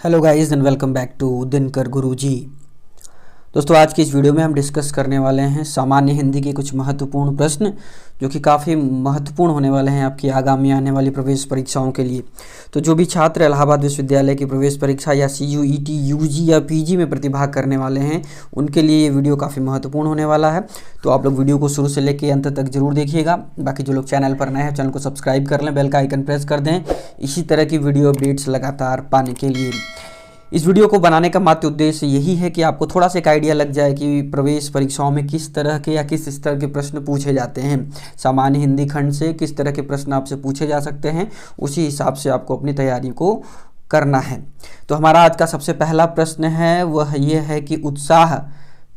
Hello guys and welcome back to Dinkar Guruji. दोस्तों, आज की इस वीडियो में हम डिस्कस करने वाले हैं सामान्य हिंदी के कुछ महत्वपूर्ण प्रश्न जो कि काफ़ी महत्वपूर्ण होने वाले हैं आपकी आगामी आने वाली प्रवेश परीक्षाओं के लिए। तो जो भी छात्र इलाहाबाद विश्वविद्यालय की प्रवेश परीक्षा या CUET, UG या PG में प्रतिभाग करने वाले हैं उनके लिए ये वीडियो काफ़ी महत्वपूर्ण होने वाला है। तो आप लोग वीडियो को शुरू से लेकर अंत तक जरूर देखिएगा। बाकी जो लोग चैनल पर नए हैं चैनल को सब्सक्राइब कर लें, बेल का आइकन प्रेस कर दें इसी तरह की वीडियो अपडेट्स लगातार पाने के लिए। इस वीडियो को बनाने का मात्र उद्देश्य यही है कि आपको थोड़ा सा एक आइडिया लग जाए कि प्रवेश परीक्षाओं में किस तरह के या किस स्तर के प्रश्न पूछे जाते हैं। सामान्य हिंदी खंड से किस तरह के प्रश्न आपसे पूछे जा सकते हैं, उसी हिसाब से आपको अपनी तैयारी को करना है। तो हमारा आज का सबसे पहला प्रश्न है वह ये है कि उत्साह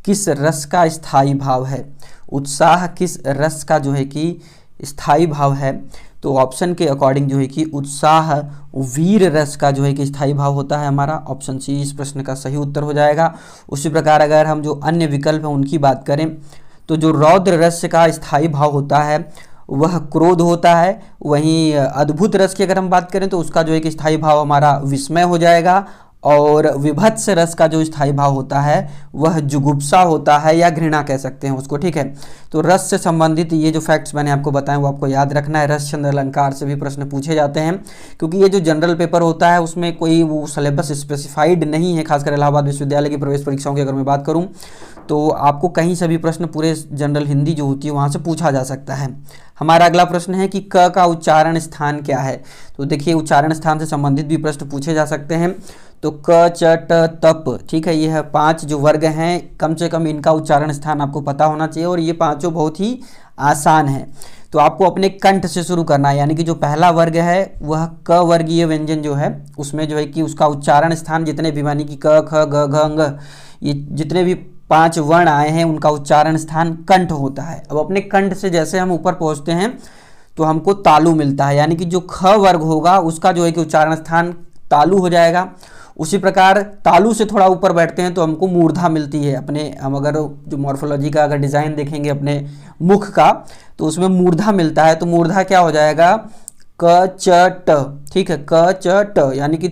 किस रस का स्थायी भाव है। उत्साह किस रस का जो है कि स्थायी भाव है। तो ऑप्शन के अकॉर्डिंग जो है कि उत्साह वीर रस का जो है कि स्थायी भाव होता है। हमारा ऑप्शन सी इस प्रश्न का सही उत्तर हो जाएगा। उसी प्रकार अगर हम जो अन्य विकल्प हैं उनकी बात करें तो जो रौद्र रस का स्थायी भाव होता है वह क्रोध होता है। वहीं अद्भुत रस की अगर हम बात करें तो उसका जो है कि स्थायी भाव हमारा विस्मय हो जाएगा। और विभत्स रस का जो स्थायी भाव होता है वह जुगुप्सा होता है या घृणा कह सकते हैं उसको, ठीक है। तो रस से संबंधित ये जो फैक्ट्स मैंने आपको बताए वो आपको याद रखना है। रस छंद अलंकार से भी प्रश्न पूछे जाते हैं क्योंकि ये जो जनरल पेपर होता है उसमें कोई वो सिलेबस स्पेसिफाइड नहीं है। खासकर इलाहाबाद विश्वविद्यालय की प्रवेश परीक्षाओं की अगर मैं बात करूँ तो आपको कहीं से भी प्रश्न पूरे जनरल हिंदी जो होती है वहाँ से पूछा जा सकता है। हमारा अगला प्रश्न है कि क का उच्चारण स्थान क्या है। तो देखिए उच्चारण स्थान से संबंधित भी प्रश्न पूछे जा सकते हैं। तो क च ट तप, ठीक है, ये है 5 जो वर्ग हैं, कम से कम इनका उच्चारण स्थान आपको पता होना चाहिए और ये पांचों बहुत ही आसान है। तो आपको अपने कंठ से शुरू करना है, यानी कि जो पहला वर्ग है वह क वर्गीय व्यंजन जो है उसमें जो है कि उसका उच्चारण स्थान जितने भी मानी कि क ख ग घ अंग ये जितने भी 5 वर्ण आए हैं उनका उच्चारण स्थान कंठ होता है। अब अपने कंठ से जैसे हम ऊपर पहुँचते हैं तो हमको तालु मिलता है, यानी कि जो ख वर्ग होगा उसका जो है कि उच्चारण स्थान तालु हो जाएगा। उसी प्रकार तालु से थोड़ा ऊपर बैठते हैं तो हमको मूर्धा मिलती है। अपने हम अगर जो मॉर्फोलॉजी का अगर डिज़ाइन देखेंगे अपने मुख का तो उसमें मूर्धा मिलता है। तो मूर्धा क्या हो जाएगा क च ट, ठीक है, क च ट, यानी कि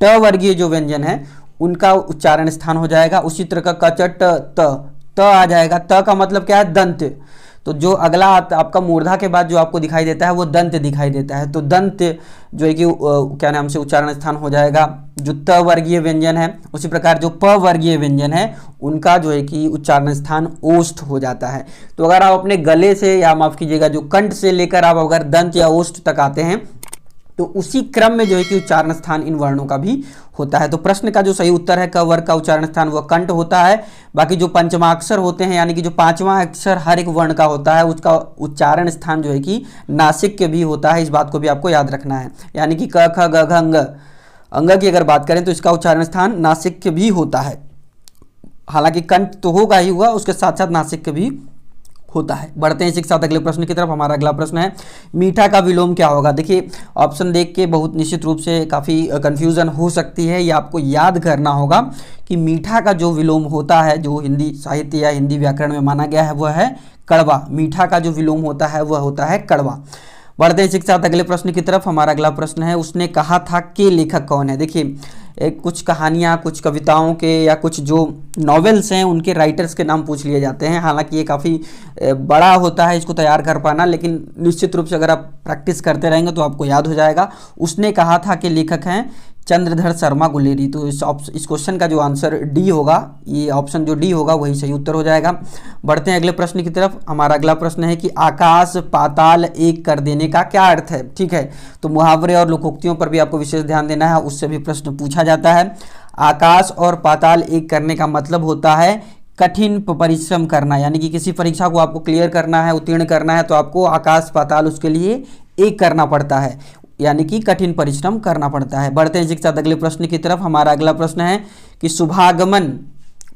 ट वर्गीय जो व्यंजन है उनका उच्चारण स्थान हो जाएगा। उसी तरह का क च ट त आ जाएगा। त का मतलब क्या है दंत। तो जो अगला आपका मूर्धा के बाद जो आपको दिखाई देता है वो दंत दिखाई देता है। तो दंत जो है कि क्या नाम से उच्चारण स्थान हो जाएगा जो त वर्गीय व्यंजन है। उसी प्रकार जो प वर्गीय व्यंजन है उनका जो है कि उच्चारण स्थान ओष्ठ हो जाता है। तो अगर आप अपने गले से या माफ कीजिएगा जो कंठ से लेकर आप अगर दंत या ओष्ठ तक आते हैं तो उसी क्रम में जो है कि उच्चारण स्थान इन वर्णों का भी होता है। तो प्रश्न का जो सही उत्तर है क वर्ग का उच्चारण स्थान वह कंठ होता है। बाकी जो पंचमाक्षर होते हैं यानी कि जो 5वां अक्षर हर एक वर्ण का होता है उसका उच्चारण स्थान जो है कि नासिक के भी होता है। इस बात को भी आपको याद रखना है, यानी कि क ख ग घ अंग अंग की अगर बात करें तो इसका उच्चारण स्थान नासिक के भी होता है। हालांकि कंठ तो होगा ही होगा, उसके साथ साथ नासिक के भी होता है। बढ़ते हैं इसी के साथ अगले प्रश्न की तरफ। हमारा अगला प्रश्न है मीठा का विलोम क्या होगा। देखिए ऑप्शन देख के बहुत निश्चित रूप से काफ़ी कंफ्यूजन हो सकती है। ये आपको याद करना होगा कि मीठा का जो विलोम होता है जो हिंदी साहित्य या हिंदी व्याकरण में माना गया है वह है कड़वा। मीठा का जो विलोम होता है वह होता है कड़वा। बढ़ते हैं इसी के साथ अगले प्रश्न की तरफ। हमारा अगला प्रश्न है उसने कहा था के लेखक कौन है। देखिए कुछ कहानियाँ, कुछ कविताओं के या कुछ जो नॉवेल्स हैं उनके राइटर्स के नाम पूछ लिए जाते हैं। हालांकि ये काफ़ी बड़ा होता है इसको तैयार कर पाना, लेकिन निश्चित रूप से अगर आप प्रैक्टिस करते रहेंगे तो आपको याद हो जाएगा। उसने कहा था कि लेखक हैं चंद्रधर शर्मा गुलेरी। तो इस क्वेश्चन का जो आंसर डी होगा, ये ऑप्शन जो डी होगा वही सही उत्तर हो जाएगा। बढ़ते हैं अगले प्रश्न की तरफ। हमारा अगला प्रश्न है कि आकाश पाताल एक कर देने का क्या अर्थ है, ठीक है। तो मुहावरे और लोकोक्तियों पर भी आपको विशेष ध्यान देना है, उससे भी प्रश्न पूछा जाता है। आकाश और पाताल एक करने का मतलब होता है कठिन परिश्रम करना, यानी कि किसी परीक्षा को आपको क्लियर करना है, उत्तीर्ण करना है तो आपको आकाश पाताल उसके लिए एक करना पड़ता है, यानी कि कठिन परिश्रम करना पड़ता है। बढ़ते हैं इसी के साथ अगले प्रश्न की तरफ। हमारा अगला प्रश्न है कि शुभागमन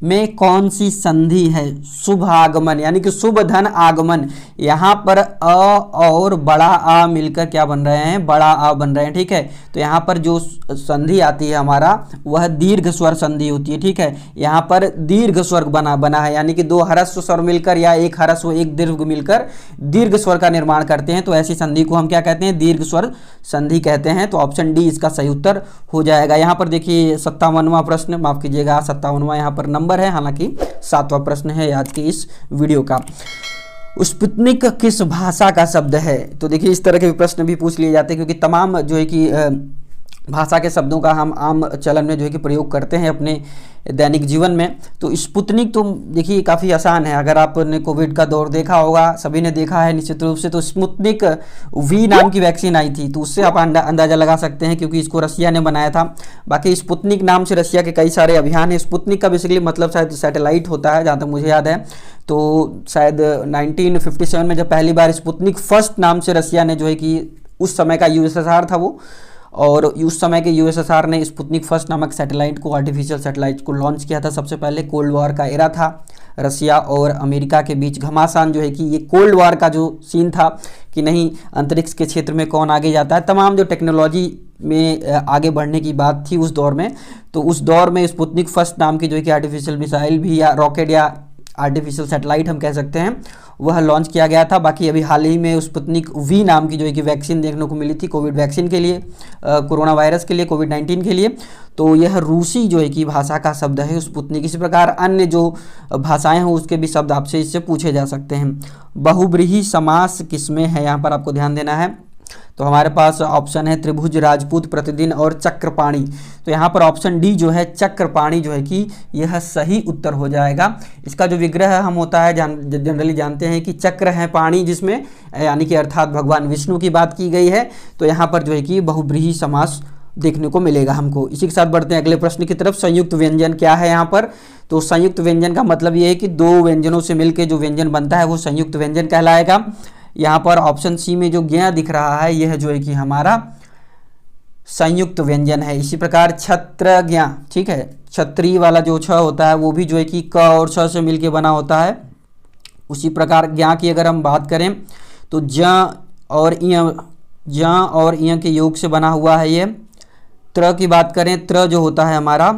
में कौन सी संधि है? शुभ आगमन यानी कि शुभ धन आगमन। यहाँ पर अ और बड़ा आ मिलकर क्या बन रहे हैं? बड़ा आ बन रहे हैं, ठीक है। तो यहाँ पर जो संधि आती है हमारा वह दीर्घ स्वर संधि होती है, ठीक है। यहाँ पर दीर्घ स्वर बना है, यानी कि दो ह्रस्व स्वर मिलकर या एक ह्रस्व एक दीर्घ मिलकर दीर्घ स्वर का निर्माण करते हैं। तो ऐसी संधि को हम क्या कहते हैं? दीर्घ स्वर संधि कहते हैं। तो ऑप्शन डी इसका सही उत्तर हो जाएगा। यहाँ पर देखिए 57वां प्रश्न, माफ कीजिएगा 57वां यहाँ पर नंबर है, हालांकि 7वां प्रश्न है आज के इस वीडियो का। स्पुतनिक किस भाषा का शब्द है? तो देखिए इस तरह के प्रश्न भी पूछ लिए जाते हैं, क्योंकि तमाम जो है कि भाषा के शब्दों का हम आम चलन में जो है कि प्रयोग करते हैं अपने दैनिक जीवन में। तो स्पुतनिक तो देखिए काफ़ी आसान है, अगर आपने कोविड का दौर देखा होगा, सभी ने देखा है निश्चित रूप से। तो स्पुतनिक वी नाम की वैक्सीन आई थी, तो उससे आप अंदाज़ा लगा सकते हैं, क्योंकि इसको रसिया ने बनाया था। बाकी स्पुतनिक नाम से रसिया के कई सारे अभियान हैं। स्पुतनिक का बेसिकली मतलब शायद सैटेलाइट होता है, जहाँ तक मुझे याद है। तो शायद 1957 में जब पहली बार स्पुतनिक फर्स्ट नाम से रसिया ने जो है कि उस समय का यूएसएसआर था वो, और उस समय के यूएसएसआर ने स्पुतनिक फर्स्ट नामक सैटेलाइट को, आर्टिफिशियल सैटेलाइट को लॉन्च किया था सबसे पहले। कोल्ड वॉर का एरा था, रसिया और अमेरिका के बीच घमासान जो है कि ये कोल्ड वॉर का जो सीन था कि नहीं अंतरिक्ष के क्षेत्र में कौन आगे जाता है, तमाम जो टेक्नोलॉजी में आगे बढ़ने की बात थी उस दौर में। तो उस दौर में स्पुतनिक फर्स्ट नाम की जो है कि आर्टिफिशियल मिसाइल भी या रॉकेट या आर्टिफिशियल सैटेलाइट हम कह सकते हैं, वह लॉन्च किया गया था। बाकी अभी हाल ही में स्पुतनिक वी नाम की जो है कि वैक्सीन देखने को मिली थी कोविड वैक्सीन के लिए, कोरोना वायरस के लिए, कोविड-19 के लिए। तो यह रूसी जो है कि भाषा का शब्द है स्पुतनिक। इसी प्रकार अन्य जो भाषाएं हैं उसके भी शब्द आपसे इससे पूछे जा सकते हैं। बहुब्रीहि समास किसमें है? यहाँ पर आपको ध्यान देना है। तो हमारे पास ऑप्शन है त्रिभुज, राजपूत, प्रतिदिन और चक्रपाणी। तो यहाँ पर ऑप्शन डी जो है चक्रपाणी जो है कि यह सही उत्तर हो जाएगा। इसका जो विग्रह हम होता है जनरली जानते हैं कि चक्र है पाणी, जिसमें यानी कि अर्थात भगवान विष्णु की बात की गई है। तो यहाँ पर जो है कि बहुब्रीहि समास देखने को मिलेगा हमको। इसी के साथ बढ़ते हैं अगले प्रश्न की तरफ। संयुक्त व्यंजन क्या है यहाँ पर? तो संयुक्त व्यंजन का मतलब ये है कि दो व्यंजनों से मिलकर जो व्यंजन बनता है वो संयुक्त व्यंजन कहलाएगा। यहाँ पर ऑप्शन सी में जो ज्ञ दिख रहा है यह जो है कि हमारा संयुक्त व्यंजन है। इसी प्रकार छत्रज्ञ, ठीक है, क्षत्रिय वाला जो छ होता है वो भी जो है कि क और छ से मिलके बना होता है। उसी प्रकार ज्ञ की अगर हम बात करें तो ज और इ के योग से बना हुआ है ये। त्र की बात करें, त्र जो होता है हमारा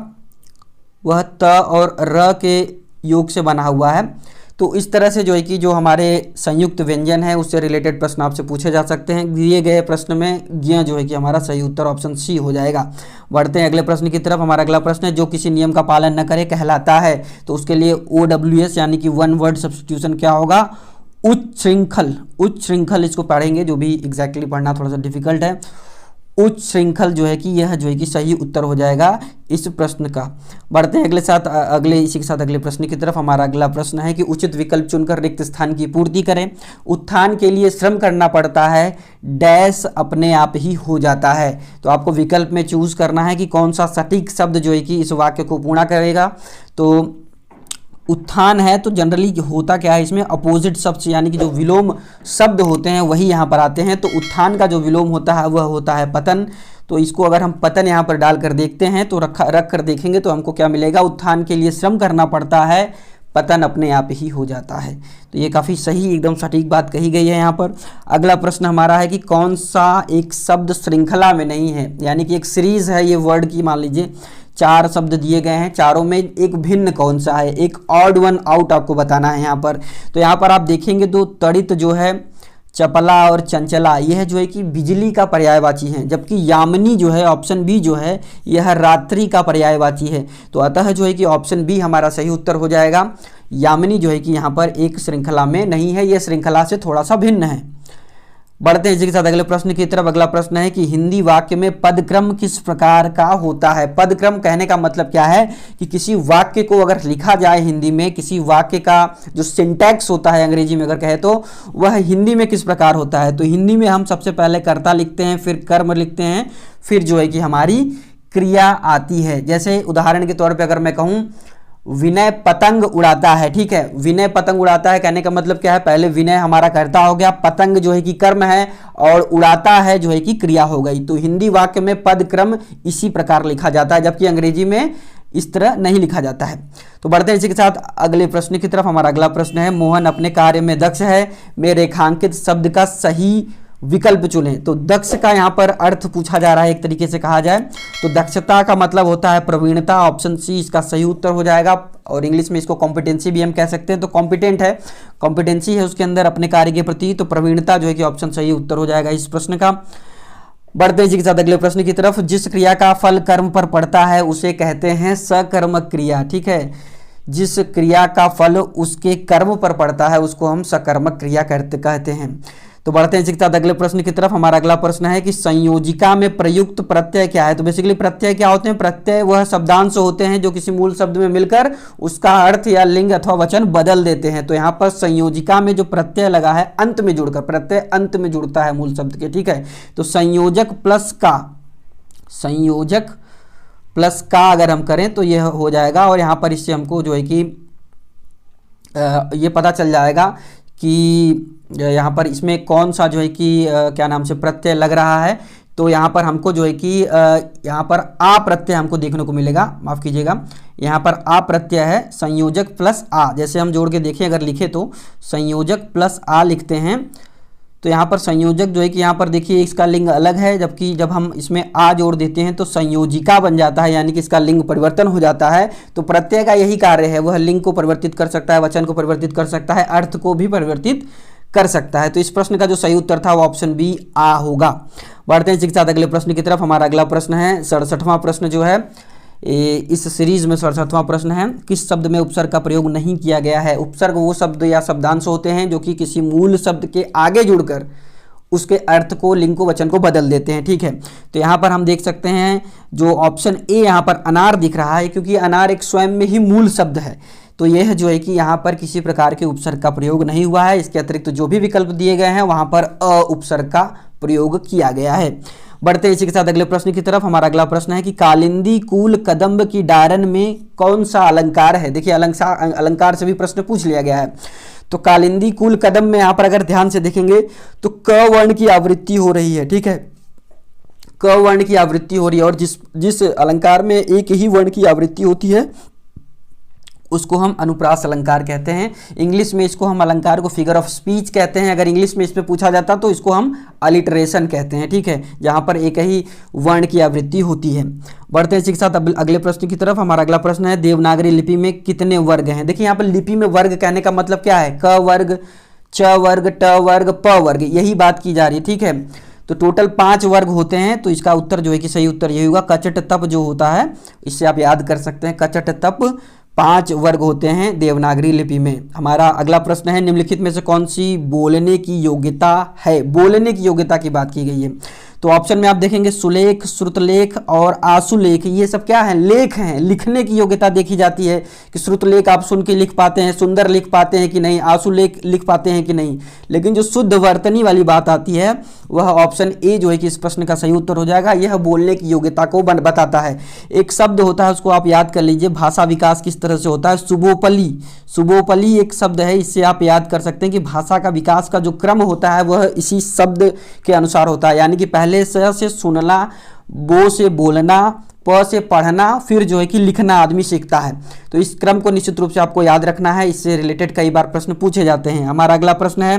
वह त और र के योग से बना हुआ है। तो इस तरह से जो है कि जो हमारे संयुक्त व्यंजन है उससे रिलेटेड प्रश्न आपसे पूछे जा सकते हैं। दिए गए प्रश्न में ज्ञ जो है कि हमारा सही उत्तर ऑप्शन सी हो जाएगा। बढ़ते हैं अगले प्रश्न की तरफ। हमारा अगला प्रश्न है जो किसी नियम का पालन न करे कहलाता है। तो उसके लिए OWS यानी कि वन वर्ड सब्स्टिट्यूशन क्या होगा? उच्च श्रृंखल। उच्च श्रृंखल इसको पढ़ेंगे, जो भी एग्जैक्टली पढ़ना थोड़ा सा डिफिकल्ट है। उच्च श्रृंखल जो है कि यह जो है कि सही उत्तर हो जाएगा इस प्रश्न का। बढ़ते हैं इसी के साथ अगले प्रश्न की तरफ। हमारा अगला प्रश्न है कि उचित विकल्प चुनकर रिक्त स्थान की पूर्ति करें। उत्थान के लिए श्रम करना पड़ता है, डैश अपने आप ही हो जाता है। तो आपको विकल्प में चूज करना है कि कौन सा सटीक शब्द जो है कि इस वाक्य को पूर्ण करेगा। तो उत्थान है तो जनरली होता क्या है इसमें, अपोजिट शब्द यानी कि जो विलोम शब्द होते हैं वही यहाँ पर आते हैं। तो उत्थान का जो विलोम होता है वह होता है पतन। तो इसको अगर हम पतन यहाँ पर डाल कर देखते हैं तो रख कर देखेंगे तो हमको क्या मिलेगा? उत्थान के लिए श्रम करना पड़ता है, पतन अपने आप ही हो जाता है। तो ये काफ़ी सही एकदम सटीक बात कही गई है यहाँ पर। अगला प्रश्न हमारा है कि कौन सा एक शब्द श्रृंखला में नहीं है, यानी कि एक सीरीज है ये वर्ड की, मान लीजिए 4 शब्द दिए गए हैं, चारों में एक भिन्न कौन सा है, एक ऑड वन आउट आपको बताना है यहाँ पर। तो यहाँ पर आप देखेंगे तो तड़ित जो है, चपला और चंचला यह जो है कि बिजली का पर्यायवाची है, जबकि यामिनी जो है ऑप्शन बी जो है यह रात्रि का पर्यायवाची है। तो अतः जो है कि ऑप्शन बी हमारा सही उत्तर हो जाएगा। यामिनी जो है कि यहाँ पर एक श्रृंखला में नहीं है, यह श्रृंखला से थोड़ा सा भिन्न है। बढ़ते हैं इसी के साथ अगले प्रश्न की तरफ। अगला प्रश्न है कि हिंदी वाक्य में पदक्रम किस प्रकार का होता है? पदक्रम कहने का मतलब क्या है कि किसी वाक्य को अगर लिखा जाए हिंदी में, किसी वाक्य का जो सिंटैक्स होता है अंग्रेजी में अगर कहे तो वह हिंदी में किस प्रकार होता है। तो हिंदी में हम सबसे पहले कर्ता लिखते हैं, फिर कर्म लिखते हैं, फिर जो है कि हमारी क्रिया आती है। जैसे उदाहरण के तौर पर अगर मैं कहूँ विनय पतंग उड़ाता है, ठीक है, विनय पतंग उड़ाता है कहने का मतलब क्या है, पहले विनय हमारा कर्ता हो गया, पतंग जो है कि कर्म है और उड़ाता है जो है कि क्रिया हो गई। तो हिंदी वाक्य में पद क्रम इसी प्रकार लिखा जाता है, जबकि अंग्रेजी में इस तरह नहीं लिखा जाता है। तो बढ़ते हैं इसी के साथ अगले प्रश्न की तरफ। हमारा अगला प्रश्न है, मोहन अपने कार्य में दक्ष है, में रेखांकित शब्द का सही विकल्प चुनें। तो दक्ष का यहाँ पर अर्थ पूछा जा रहा है, एक तरीके से कहा जाए तो दक्षता का मतलब होता है प्रवीणता, ऑप्शन सी इसका सही उत्तर हो जाएगा। और इंग्लिश में इसको कॉम्पिटेंसी भी हम कह सकते हैं। तो कॉम्पिटेंट है, कॉम्पिटेंसी है उसके अंदर अपने कार्य के प्रति, तो प्रवीणता जो है कि ऑप्शन सही उत्तर हो जाएगा इस प्रश्न का। बढ़ते हैं जी के साथ अगले प्रश्न की तरफ। जिस क्रिया का फल कर्म पर पड़ता है उसे कहते हैं सकर्मक क्रिया। ठीक है, जिस क्रिया का फल उसके कर्म पर पड़ता है उसको हम सकर्मक क्रिया कहते हैं। तो बढ़ते हैं इसी के साथ अगले प्रश्न की तरफ। हमारा अगला प्रश्न है कि संयोजिका में प्रयुक्त प्रत्यय क्या है। तो बेसिकली प्रत्यय क्या होते हैं? प्रत्यय वह शब्दांश होते हैं जो किसी मूल शब्द में मिलकर उसका अर्थ या लिंग अथवा वचन बदल देते हैं। तो यहाँ पर संयोजिका में जो प्रत्यय लगा है अंत में जुड़कर, प्रत्यय अंत में जुड़ता है मूल शब्द के। ठीक है, तो संयोजक प्लस का अगर हम करें तो यह हो जाएगा। और यहाँ पर इससे हमको जो है कि ये पता चल जाएगा कि यहाँ पर इसमें कौन सा जो है कि क्या नाम से प्रत्यय लग रहा है। तो यहाँ पर हमको जो है कि यहाँ पर आ प्रत्यय हमको देखने को मिलेगा, माफ़ कीजिएगा, यहाँ पर आ प्रत्यय है, संयोजक प्लस आ। जैसे हम जोड़ के देखें, अगर लिखे तो संयोजक प्लस आ लिखते हैं तो यहाँ पर संयोजक जो है कि यहाँ पर देखिए इसका लिंग अलग है, जबकि जब हम इसमें आ जोड़ देते हैं तो संयोजिका बन जाता है, यानी कि इसका लिंग परिवर्तन हो जाता है। तो प्रत्यय का यही कार्य है, वह लिंग को परिवर्तित कर सकता है, वचन को परिवर्तित कर सकता है, अर्थ को भी परिवर्तित कर सकता है। तो इस प्रश्न का जो सही उत्तर था वो ऑप्शन बी आ होगा। बढ़ते हैं इसी के साथ अगले प्रश्न की तरफ। हमारा अगला प्रश्न है 67वां प्रश्न जो है इस सीरीज में 67वां प्रश्न है, किस शब्द में उपसर्ग का प्रयोग नहीं किया गया है। उपसर्ग वो शब्द या शब्दांश होते हैं जो कि किसी मूल शब्द के आगे जुड़कर उसके अर्थ को, लिंग को, वचन को बदल देते हैं। ठीक है, तो यहाँ पर हम देख सकते हैं जो ऑप्शन ए यहाँ पर अनार दिख रहा है, क्योंकि अनार एक स्वयं में ही मूल शब्द है। तो यह जो है कि यहाँ पर किसी प्रकार के उपसर्ग का प्रयोग नहीं हुआ है। इसके अतिरिक्त जो भी विकल्प दिए गए हैं वहाँ पर अ उपसर्ग का प्रयोग किया गया है। बढ़ते इसी के साथ अगले प्रश्न की तरफ। हमारा अगला प्रश्न है कि कालिंदी कूल कदम्ब की डारन में कौन सा अलंकार है। देखिए अलंकार से भी प्रश्न पूछ लिया गया है। तो कालिंदी कूल कदम्ब में यहाँ पर अगर ध्यान से देखेंगे तो क वर्ण की आवृत्ति हो रही है। ठीक है, क वर्ण की आवृत्ति हो रही है, और जिस अलंकार में एक ही वर्ण की आवृत्ति होती है उसको हम अनुप्रास अलंकार कहते हैं। इंग्लिश में इसको हम अलंकार को फिगर ऑफ स्पीच कहते हैं। अगर इंग्लिश में इस पर पूछा जाता तो इसको हम अलिटरेशन कहते हैं। ठीक है, जहाँ पर एक ही वर्ण की आवृत्ति होती है। बढ़ते हैं इसी के साथ अगले प्रश्न की तरफ। हमारा अगला प्रश्न है देवनागरी लिपि में कितने वर्ग हैं। देखिए यहाँ पर लिपि में वर्ग कहने का मतलब क्या है? क वर्ग, च वर्ग, ट वर्ग, प वर्ग, यही बात की जा रही है। ठीक है, तो टोटल 5 वर्ग होते हैं। तो इसका उत्तर जो है कि सही उत्तर यही होगा। कचट तप जो होता है, इससे आप याद कर सकते हैं, कचट तप 5 वर्ग होते हैं देवनागरी लिपि में। हमारा अगला प्रश्न है निम्नलिखित में से कौन सी बोलने की योग्यता है। बोलने की योग्यता की बात की गई है। तो ऑप्शन में आप देखेंगे सुलेख, श्रुतलेख और आशुलेख, ये सब क्या है? लेख हैं। लिखने की योग्यता देखी जाती है कि श्रुतलेख आप सुन के लिख पाते हैं, सुंदर लिख पाते हैं कि नहीं, आशुलेख लिख पाते हैं कि नहीं। लेकिन जो शुद्ध वर्तनी वाली बात आती है वह ऑप्शन ए जो है कि इस प्रश्न का सही उत्तर हो जाएगा। यह बोलने की योग्यता को बताता है। एक शब्द होता है, उसको आप याद कर लीजिए, भाषा विकास किस तरह से होता है। सुबोपली, सुबोपली एक शब्द है, इससे आप याद कर सकते हैं कि भाषा का विकास का जो क्रम होता है वह इसी शब्द के अनुसार होता है। यानी कि पहले से सुनना, बो से बोलना, प से पढ़ना, फिर जो है कि लिखना आदमी सीखता है। तो इस क्रम को निश्चित रूप से आपको याद रखना है। इससे रिलेटेड कई बार प्रश्न पूछे जाते हैं। हमारा अगला प्रश्न है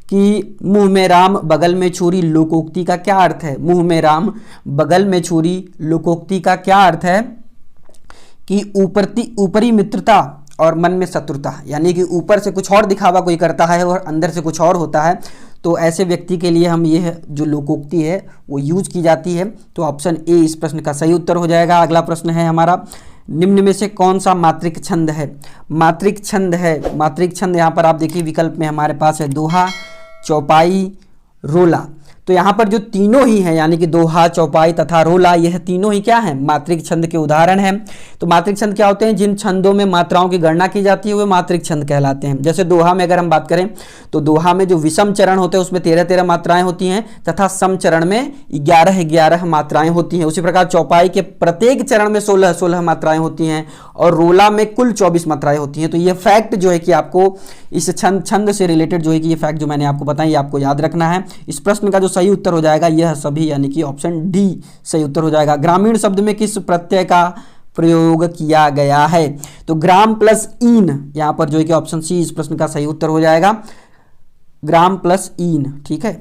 कि मुंह में राम बगल में छुरी लोकोक्ति का क्या अर्थ है। मुंह में राम बगल में छुरी लोकोक्ति का क्या अर्थ है कि ऊपरी मित्रता और मन में शत्रुता, यानी कि ऊपर से कुछ और दिखावा कोई करता है और अंदर से कुछ और होता है। तो ऐसे व्यक्ति के लिए हम यह जो लोकोक्ति है वो यूज की जाती है। तो ऑप्शन ए इस प्रश्न का सही उत्तर हो जाएगा। अगला प्रश्न है हमारा निम्न में से कौन सा मात्रिक छंद है। मात्रिक छंद है, मात्रिक छंद यहाँ पर आप देखिए विकल्प में हमारे पास है दोहा, चौपाई, रोला। तो यहाँ पर जो तीनों ही हैं, यानी कि दोहा, चौपाई तथा रोला, यह तीनों ही क्या है? मात्रिक छंद के उदाहरण हैं। तो मात्रिक छंद क्या होते हैं? जिन छंदों में मात्राओं की गणना की जाती है वे मात्रिक छंद कहलाते हैं। जैसे दोहा में अगर हम बात करें तो दोहा में जो विषम चरण होते हैं उसमें 13-13 मात्राएं होती हैं तथा सम चरण में 11-11 मात्राएं होती हैं। उसी प्रकार चौपाई के प्रत्येक चरण में 16-16 मात्राएं होती हैं और रोला में कुल 24 मात्राएं होती हैं। तो ये फैक्ट जो है कि आपको इस छंद से रिलेटेड जो है कि ये फैक्ट जो मैंने आपको बताई आपको याद रखना है। इस प्रश्न का जो सही उत्तर हो जाएगा यह सभी, यानी कि ऑप्शन डी सही उत्तर हो जाएगा। ग्रामीण शब्द में किस प्रत्यय का प्रयोग किया गया है। तो ग्राम प्लस ईन, यहाँ पर जो है कि ऑप्शन सी इस प्रश्न का सही उत्तर हो जाएगा, ग्राम प्लस ईन। ठीक है,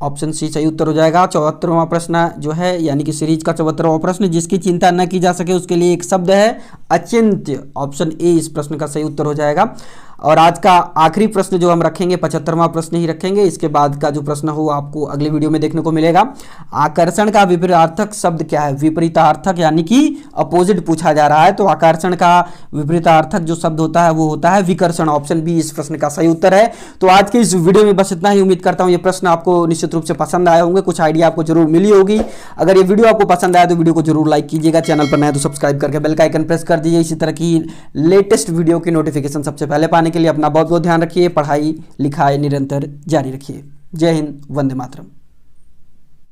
ऑप्शन सी सही उत्तर हो जाएगा। 74वां प्रश्न जो है यानी कि सीरीज का 74वां प्रश्न, जिसकी चिंता न की जा सके उसके लिए एक शब्द है अचिंत्य। ऑप्शन ए इस प्रश्न का सही उत्तर हो जाएगा। और आज का आखिरी प्रश्न जो हम रखेंगे 75वां प्रश्न ही रखेंगे, इसके बाद का जो प्रश्न हो आपको अगले वीडियो में देखने को मिलेगा। आकर्षण का विपरीतार्थक शब्द क्या है? विपरीतार्थक यानी कि अपोजिट पूछा जा रहा है, तो आकर्षण का विपरीतार्थक जो शब्द होता है वो होता है विकर्षण। ऑप्शन बी इस प्रश्न का सही उत्तर है। तो आज के इस वीडियो में बस इतना ही। उम्मीद करता हूं ये प्रश्न आपको निश्चित रूप से पसंद आए होंगे, कुछ आइडिया आपको जरूर मिली होगी। अगर ये वीडियो आपको पसंद आया तो वीडियो को जरूर लाइक कीजिएगा, चैनल पर नया तो सब्सक्राइब करके बेल का आइकन प्रेस कर दीजिए। इसी तरह की लेटेस्ट वीडियो की नोटिफिकेशन सबसे पहले पाने के लिए अपना बहुत बहुत ध्यान रखिए। पढ़ाई लिखाई निरंतर जारी रखिए। जय हिंद, वंदे मातरम।